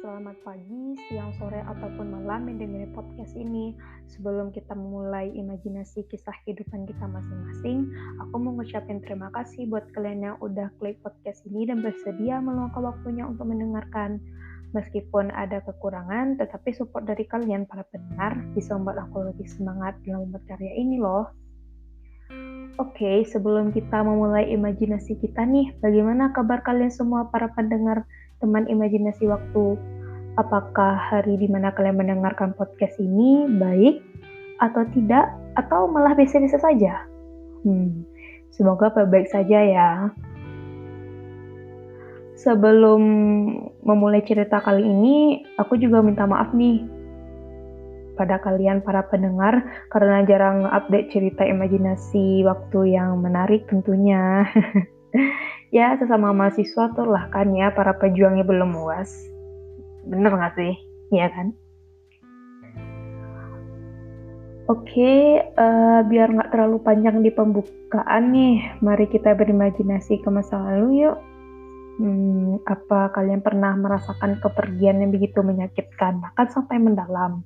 selamat pagi, siang, sore, ataupun malam yang dengerin podcast ini. Sebelum kita memulai imajinasi kisah kehidupan kita masing-masing, aku mau ngucapin terima kasih buat kalian yang udah klik podcast ini dan bersedia meluangkan waktunya untuk mendengarkan. Meskipun ada kekurangan, tetapi support dari kalian para pendengar bisa membuat aku lebih semangat dalam membuat karya ini loh. Oke, sebelum kita memulai imajinasi kita nih, bagaimana kabar kalian semua para pendengar teman imajinasi waktu? Apakah hari di mana kalian mendengarkan podcast ini baik atau tidak, atau malah biasa-biasa saja? Semoga baik-baik saja ya. Sebelum memulai cerita kali ini, aku juga minta maaf nih pada kalian para pendengar karena jarang update cerita imajinasi waktu yang menarik tentunya. Ya, sesama mahasiswa tuh lah kan ya, para pejuangnya belum UAS. Bener gak sih? Iya kan? Oke, biar gak terlalu panjang di pembukaan nih, mari kita berimajinasi ke masa lalu yuk. Apa kalian pernah merasakan kepergian yang begitu menyakitkan, bahkan sampai mendalam?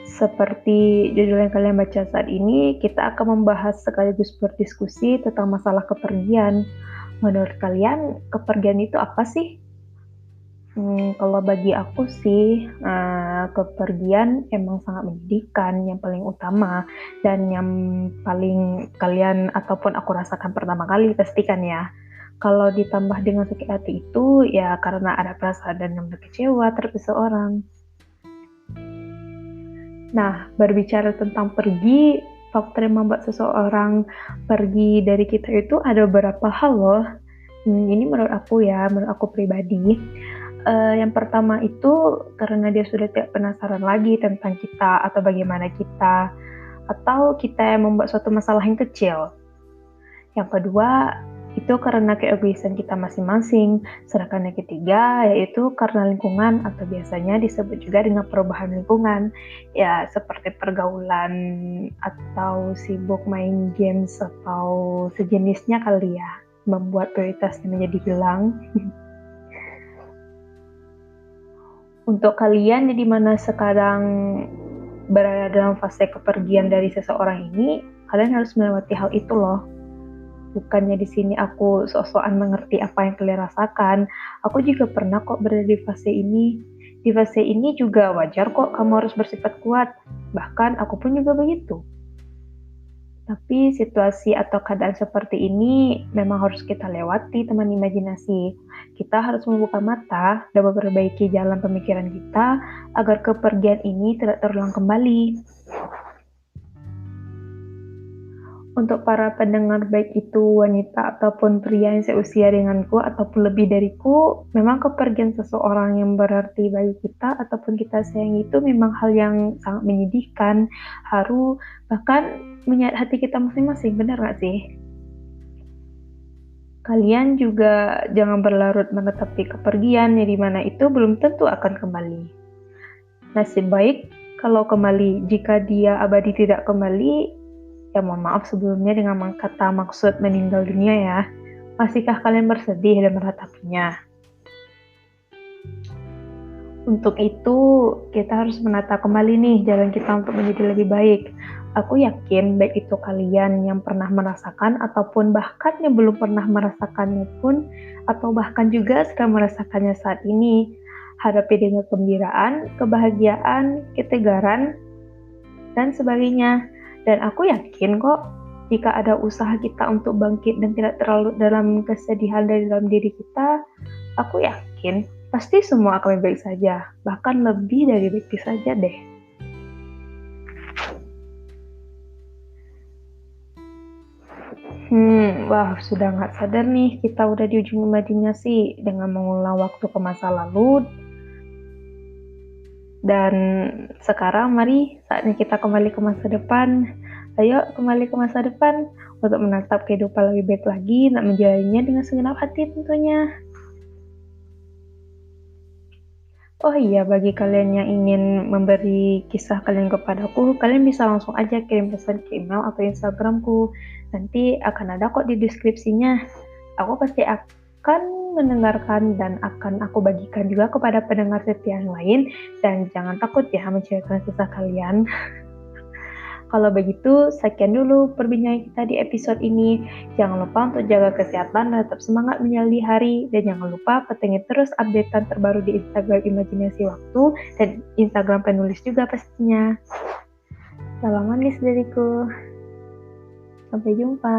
Seperti judul yang kalian baca saat ini, kita akan membahas sekaligus berdiskusi tentang masalah kepergian. Menurut kalian, kepergian itu apa sih? Kalau bagi aku sih, kepergian emang sangat menyedihkan, yang paling utama, dan yang paling kalian ataupun aku rasakan pertama kali pastikan ya. Kalau ditambah dengan sakit hati itu, ya karena ada perasaan dan yang kecewa terhadap seseorang. Nah, berbicara tentang pergi, faktor yang membuat seseorang pergi dari kita itu ada beberapa hal loh. Ini menurut aku pribadi. Yang pertama itu karena dia sudah tidak penasaran lagi tentang kita atau bagaimana kita, atau kita yang membuat suatu masalah yang kecil. Yang kedua, itu karena keegoisan kita masing-masing. Sedangkan yang ketiga, yaitu karena lingkungan atau biasanya disebut juga dengan perubahan lingkungan. Ya, seperti pergaulan atau sibuk main games atau sejenisnya kali ya, membuat prioritasnya menjadi hilang. Untuk kalian di mana sekarang berada dalam fase kepergian dari seseorang ini, kalian harus melewati hal itu loh. Bukannya di sini aku sok-sokan mengerti apa yang kalian rasakan. Aku juga pernah kok berada di fase ini. Di fase ini juga wajar kok kamu harus bersifat kuat. Bahkan aku pun juga begitu. Tapi situasi atau keadaan seperti ini memang harus kita lewati, teman imajinasi. Kita harus membuka mata dan memperbaiki jalan pemikiran kita agar kepergian ini tidak terulang kembali. Untuk para pendengar baik itu wanita ataupun pria yang seusia denganku ataupun lebih dariku, memang kepergian seseorang yang berarti bagi kita ataupun kita sayangi itu memang hal yang sangat menyedihkan, haru, bahkan menyayat hati kita masing-masing, benar gak sih? Kalian juga jangan berlarut menetapi kepergian yang dimana itu belum tentu akan kembali. Nasib baik kalau kembali, jika dia abadi tidak kembali, ya mohon maaf sebelumnya dengan kata maksud meninggal dunia ya. Masihkah kalian bersedih dan meratapinya? Untuk itu, kita harus menata kembali nih jalan kita untuk menjadi lebih baik. Aku yakin baik itu kalian yang pernah merasakan ataupun bahkan yang belum pernah merasakannya pun, atau bahkan juga sedang merasakannya saat ini. Hadapi dengan kegembiraan, kebahagiaan, ketegaran, dan sebagainya. Dan aku yakin kok, jika ada usaha kita untuk bangkit dan tidak terlalu dalam kesedihan dari dalam diri kita, aku yakin pasti semua akan baik saja, bahkan lebih dari baik saja deh. Wah, sudah gak sadar nih, kita udah di ujung imajinasi dengan mengulang waktu ke masa lalu. Dan sekarang mari saatnya kita kembali ke masa depan. Ayo kembali ke masa depan untuk menatap kehidupan lebih baik lagi, nak menjalaninya dengan segenap hati tentunya. Oh iya, bagi kalian yang ingin memberi kisah kalian kepadaku, kalian bisa langsung aja kirim pesan ke email atau Instagramku. Nanti akan ada kok di deskripsinya. Aku pasti akan mendengarkan dan akan aku bagikan juga kepada pendengar setia yang lain. Dan jangan takut ya menceritakan kisah kalian. Kalau begitu, sekian dulu perbincangan kita di episode ini. Jangan lupa untuk jaga kesehatan dan tetap semangat menjalani hari. Dan jangan lupa pantengin terus updatean terbaru di Instagram Imajinasi Waktu dan Instagram penulis juga pastinya. Salam manis dariku. Sampai jumpa.